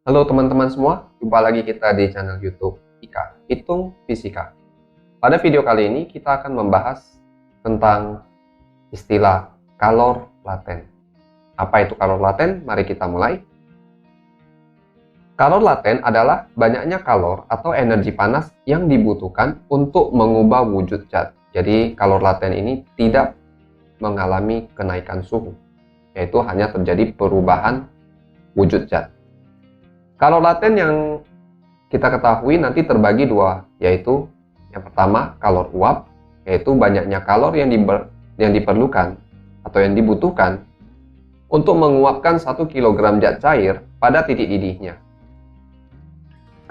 Halo teman-teman semua, jumpa lagi kita di channel YouTube IKA, Hitung Fisika. Pada video kali ini kita akan membahas tentang istilah kalor laten. Apa itu kalor laten? Mari kita mulai. Kalor laten adalah banyaknya kalor atau energi panas yang dibutuhkan untuk mengubah wujud zat. Jadi kalor laten ini tidak mengalami kenaikan suhu, yaitu hanya terjadi perubahan wujud zat. Kalor laten yang kita ketahui nanti terbagi dua, yaitu yang pertama kalor uap, yaitu banyaknya kalor yang diperlukan atau yang dibutuhkan untuk menguapkan 1 kg zat cair pada titik didihnya.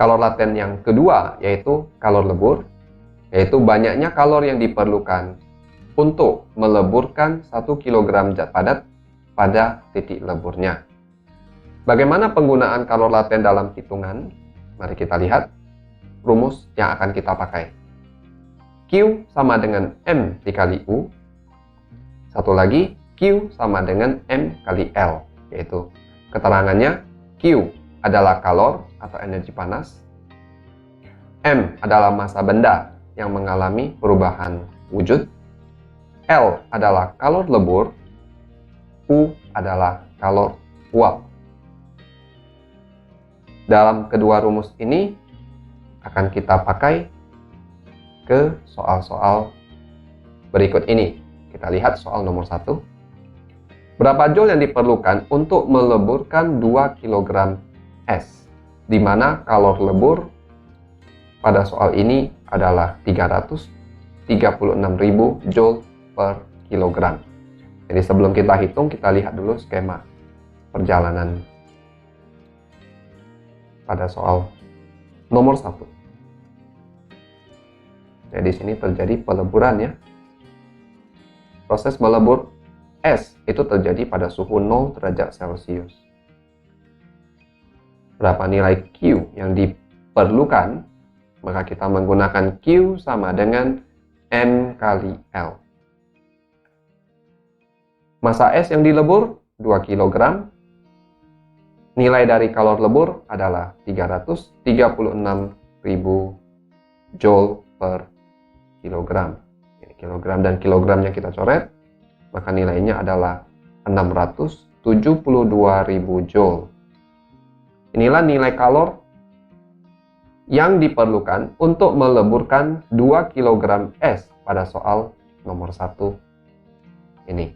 Kalor laten yang kedua yaitu kalor lebur, yaitu banyaknya kalor yang diperlukan untuk meleburkan 1 kg zat padat pada titik leburnya. Bagaimana penggunaan kalor laten dalam hitungan? Mari kita lihat rumus yang akan kita pakai. Q sama dengan M dikali U. Satu lagi, Q sama dengan M kali L. Yaitu keterangannya, Q adalah kalor atau energi panas. M adalah massa benda yang mengalami perubahan wujud. L adalah kalor lebur. U adalah kalor uap. Dalam kedua rumus ini akan kita pakai ke soal-soal berikut ini. Kita lihat soal nomor 1. Berapa joule yang diperlukan untuk meleburkan 2 kg es? Di mana kalor lebur pada soal ini adalah 336.000 joule per kilogram. Jadi sebelum kita hitung, kita lihat dulu skema perjalanan pada soal nomor 1. Jadi di sini terjadi peleburan ya. Proses melebur es itu terjadi pada suhu 0 derajat Celcius. Berapa nilai Q yang diperlukan? Maka kita menggunakan Q sama dengan M kali L. Massa es yang dilebur 2 kg. Nilai dari kalor lebur adalah 336.000 joule per kilogram. Ini kilogram dan kilogramnya kita coret, maka nilainya adalah 672.000 joule. Inilah nilai kalor yang diperlukan untuk meleburkan 2 kg es pada soal nomor 1 ini.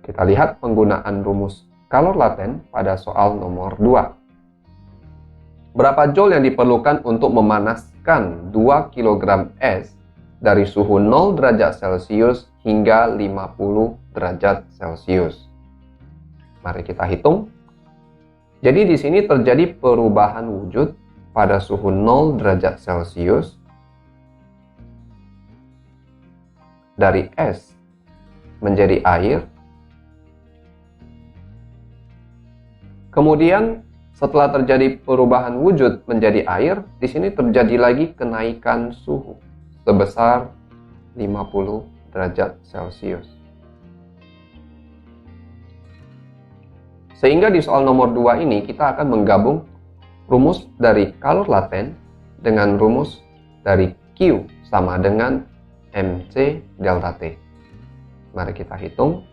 Kita lihat penggunaan rumus kalor laten pada soal nomor 2. Berapa joule yang diperlukan untuk memanaskan 2 kg es dari suhu 0 derajat Celcius hingga 50 derajat Celcius? Mari kita hitung. Jadi di sini terjadi perubahan wujud pada suhu 0 derajat Celcius dari es menjadi air. Kemudian setelah terjadi perubahan wujud menjadi air, di sini terjadi lagi kenaikan suhu sebesar 50 derajat Celcius. Sehingga di soal nomor 2 ini kita akan menggabung rumus dari kalor laten dengan rumus dari Q sama dengan MC delta T. Mari kita hitung.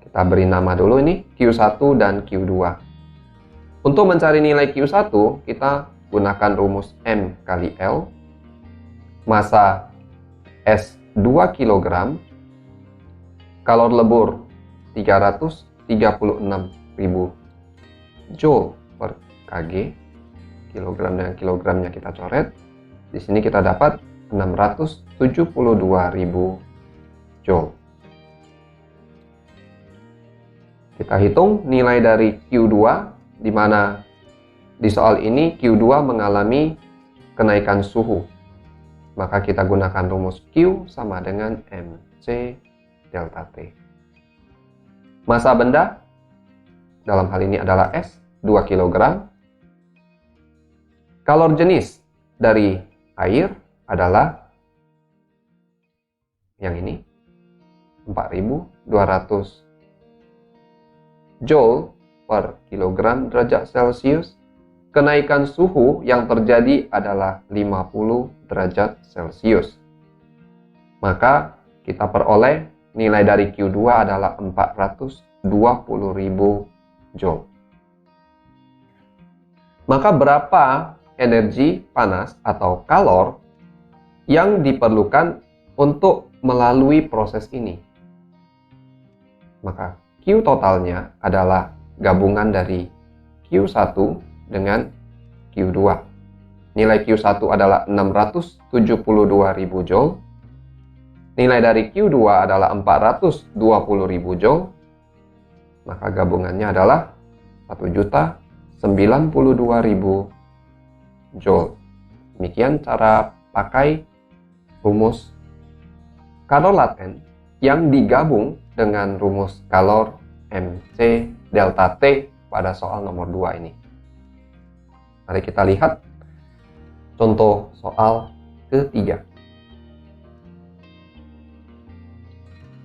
Kita beri nama dulu ini Q1 dan Q2. Untuk mencari nilai Q1, kita gunakan rumus M kali L. Massa es 2 kg. Kalor lebur 336.000 joule per kg. Kilogram dan kilogramnya kita coret. Di sini kita dapat 672.000 joule. Kita hitung nilai dari Q2, di mana di soal ini Q2 mengalami kenaikan suhu. Maka kita gunakan rumus Q sama dengan MC delta T. Massa benda dalam hal ini adalah es 2 kg. Kalor jenis dari air adalah yang ini 4.200 joule per kilogram derajat Celcius, kenaikan suhu yang terjadi adalah 50 derajat Celcius. Maka kita peroleh nilai dari Q2 adalah 420.000 Joule. Maka berapa energi panas atau kalor yang diperlukan untuk melalui proses ini? Maka Q totalnya adalah gabungan dari Q1 dengan Q2. Nilai Q1 adalah 672.000 Joule. Nilai dari Q2 adalah 420.000 Joule. Maka gabungannya adalah 1.092.000 Joule. Demikian cara pakai rumus kalor laten yang digabung dengan rumus kalor MC delta T pada soal nomor 2 ini. Mari kita lihat contoh soal ketiga.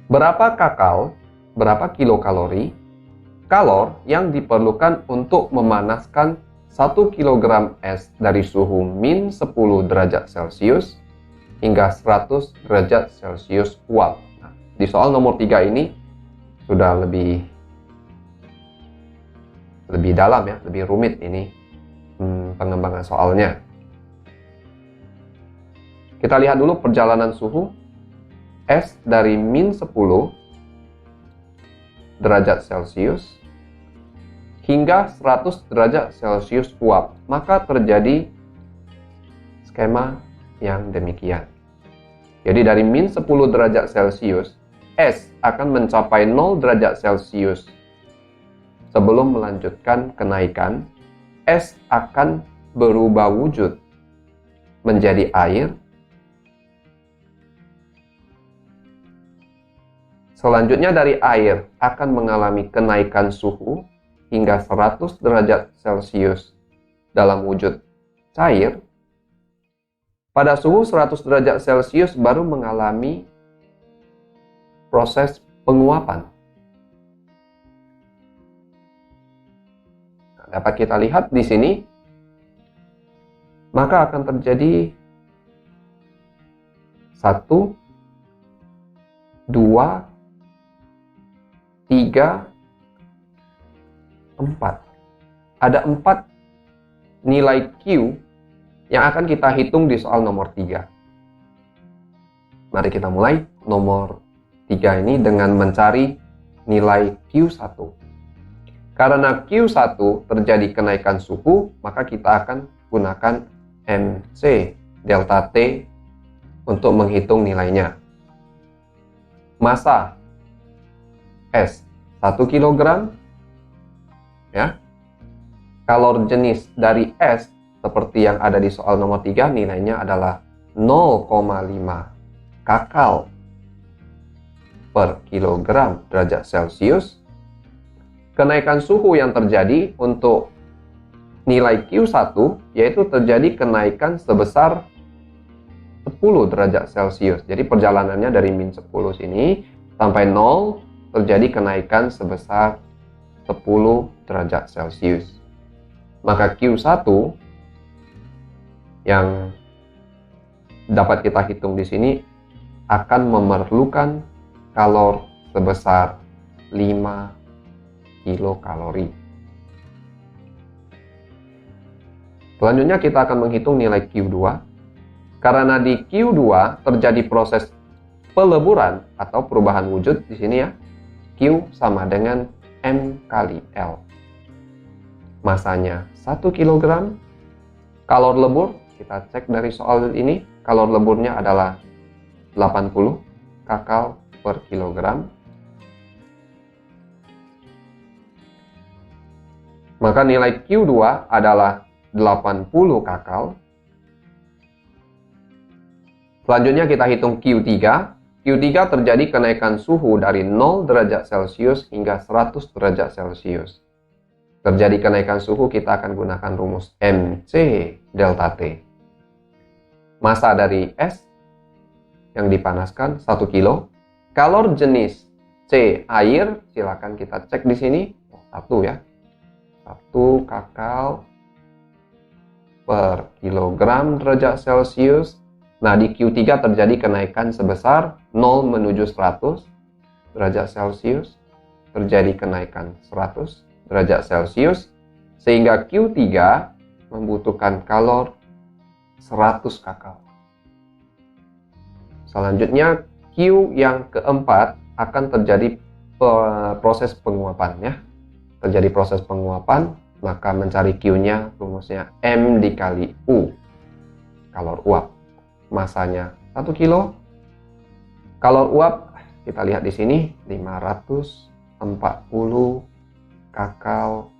Berapa kilokalori kalor yang diperlukan untuk memanaskan 1 kg es dari suhu min 10 derajat Celcius hingga 100 derajat Celcius uap. Nah, di soal nomor 3 ini sudah lebih dalam ya, lebih rumit ini pengembangan soalnya. Kita lihat dulu perjalanan suhu es dari min 10 derajat Celcius hingga 100 derajat Celcius uap. Maka terjadi skema yang demikian. Jadi dari min 10 derajat Celcius, es akan mencapai 0 derajat Celcius. Sebelum melanjutkan kenaikan, es akan berubah wujud menjadi air. Selanjutnya dari air akan mengalami kenaikan suhu hingga 100 derajat Celcius dalam wujud cair. Pada suhu 100 derajat Celcius baru mengalami proses penguapan. Nah, dapat kita lihat di sini, maka akan terjadi 1, 2, 3, 4. Ada 4 nilai Q yang akan kita hitung di soal nomor 3. Mari kita mulai nomor 3 ini dengan mencari nilai Q1. Karena Q1 terjadi kenaikan suhu, maka kita akan gunakan MC delta T untuk menghitung nilainya. Massa es 1 kg ya. Kalor jenis dari es seperti yang ada di soal nomor 3 nilainya adalah 0,5 kakal per kilogram derajat Celcius. Kenaikan suhu yang terjadi untuk nilai Q1 yaitu terjadi kenaikan sebesar 10 derajat Celcius. Jadi perjalanannya dari min 10 sini sampai 0 terjadi kenaikan sebesar 10 derajat Celcius. Maka Q1 yang dapat kita hitung di sini akan memerlukan kalor sebesar 5 kilokalori. Selanjutnya kita akan menghitung nilai Q2. Karena di Q2 terjadi proses peleburan atau perubahan wujud di sini ya. Q sama dengan M kali L. Masanya 1 kg. Kalor lebur, kita cek dari soal ini, kalor leburnya adalah 80 kakal per kilogram. Maka nilai Q2 adalah 80 kakal. Selanjutnya kita hitung Q3. Q3 terjadi kenaikan suhu dari 0 derajat Celcius hingga 100 derajat Celcius. Terjadi kenaikan suhu, kita akan gunakan rumus MC delta T. Massa dari es yang dipanaskan 1 kilo. Kalor jenis C air, silakan kita cek di sini. 1 ya. 1 kakal per kilogram derajat Celcius. Nah, di Q3 terjadi kenaikan sebesar 0 menuju 100 derajat Celcius. Terjadi kenaikan 100 derajat Celcius. Sehingga Q3 membutuhkan kalor 100 kakal. Selanjutnya, Q yang keempat akan terjadi proses penguapan ya. Terjadi proses penguapan, maka mencari Q-nya rumusnya M dikali U. Kalor uap. Masanya 1 kilo. Kalor uap kita lihat di sini 540 kakal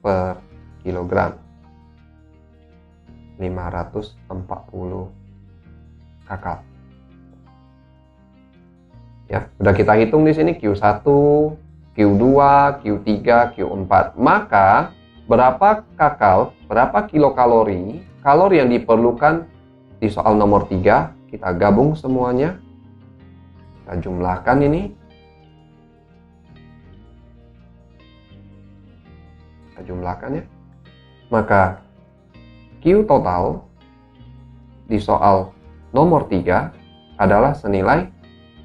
per kilogram. 540 kakal. Ya, sudah kita hitung di sini Q1, Q2, Q3, Q4. Maka berapa kakal, berapa kilokalori, yang diperlukan di soal nomor 3, kita gabung semuanya. Kita jumlahkan ini. Kita jumlahkan ya. Maka Q total di soal nomor 3 adalah senilai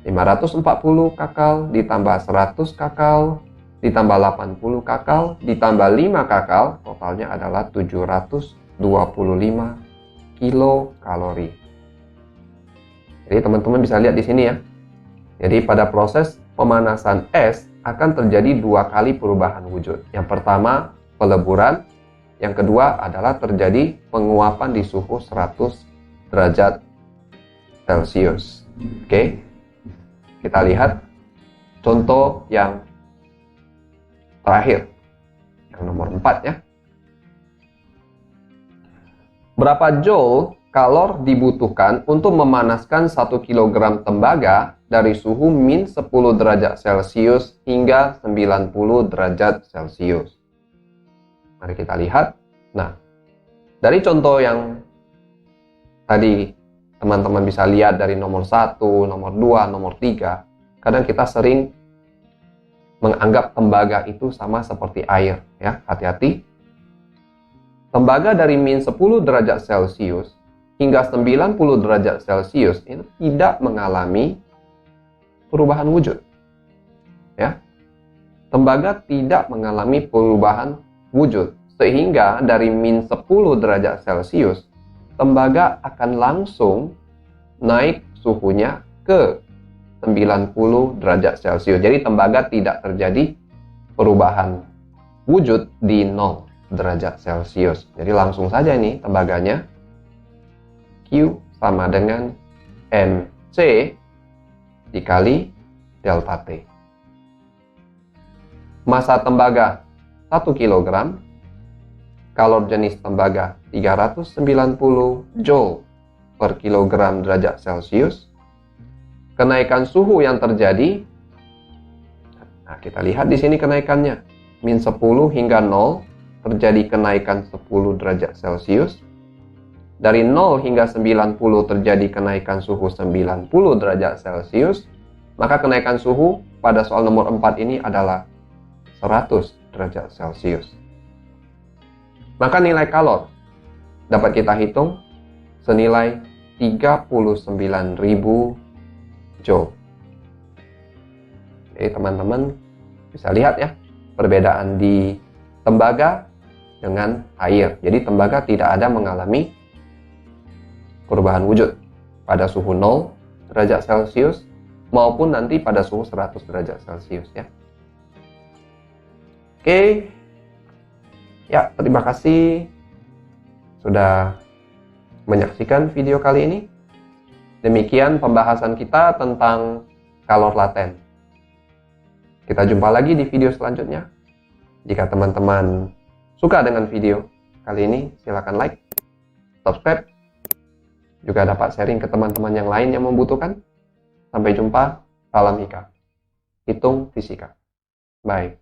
540 kakal ditambah 100 kakal ditambah 80 kakal ditambah 5 kakal, totalnya adalah 725 kilokalori. Jadi teman-teman bisa lihat di sini ya. Jadi pada proses pemanasan es akan terjadi 2 kali perubahan wujud. Yang pertama peleburan, yang kedua adalah terjadi penguapan di suhu 100 derajat Celcius. Oke. Kita lihat contoh yang terakhir, yang nomor 4 ya. Berapa joule kalor dibutuhkan untuk memanaskan 1 kg tembaga dari suhu min 10 derajat Celcius hingga 90 derajat Celcius? Mari kita lihat. Nah, dari contoh yang tadi teman-teman bisa lihat dari nomor 1, nomor 2, nomor 3, kadang kita sering menganggap tembaga itu sama seperti air ya. Hati-hati. Tembaga dari min 10 derajat Celcius hingga 90 derajat Celcius itu tidak mengalami perubahan wujud. Ya. Tembaga tidak mengalami perubahan wujud, sehingga dari min 10 derajat Celcius tembaga akan langsung naik suhunya ke 90 derajat Celcius. Jadi tembaga tidak terjadi perubahan wujud di 0 derajat Celcius. Jadi langsung saja ini tembaganya Q sama dengan MC dikali delta T. Massa tembaga 1 kg, kalor jenis tembaga 390 joule per kilogram derajat Celcius. Kenaikan suhu yang terjadi, nah kita lihat di sini kenaikannya, min 10 hingga 0 terjadi kenaikan 10 derajat Celcius. Dari 0 hingga 90 terjadi kenaikan suhu 90 derajat Celcius. Maka kenaikan suhu pada soal nomor 4 ini adalah 100 derajat Celcius. Maka nilai kalor dapat kita hitung senilai 39.000 joule. Jadi teman-teman bisa lihat ya perbedaan di tembaga dengan air. Jadi tembaga tidak ada mengalami perubahan wujud pada suhu 0 derajat Celcius maupun nanti pada suhu 100 derajat Celcius ya. Oke. Ya, terima kasih sudah menyaksikan video kali ini. Demikian pembahasan kita tentang kalor laten. Kita jumpa lagi di video selanjutnya. Jika teman-teman suka dengan video kali ini, silakan like, subscribe, juga dapat sharing ke teman-teman yang lain yang membutuhkan. Sampai jumpa, salam Hika. Hitung fisika. Bye.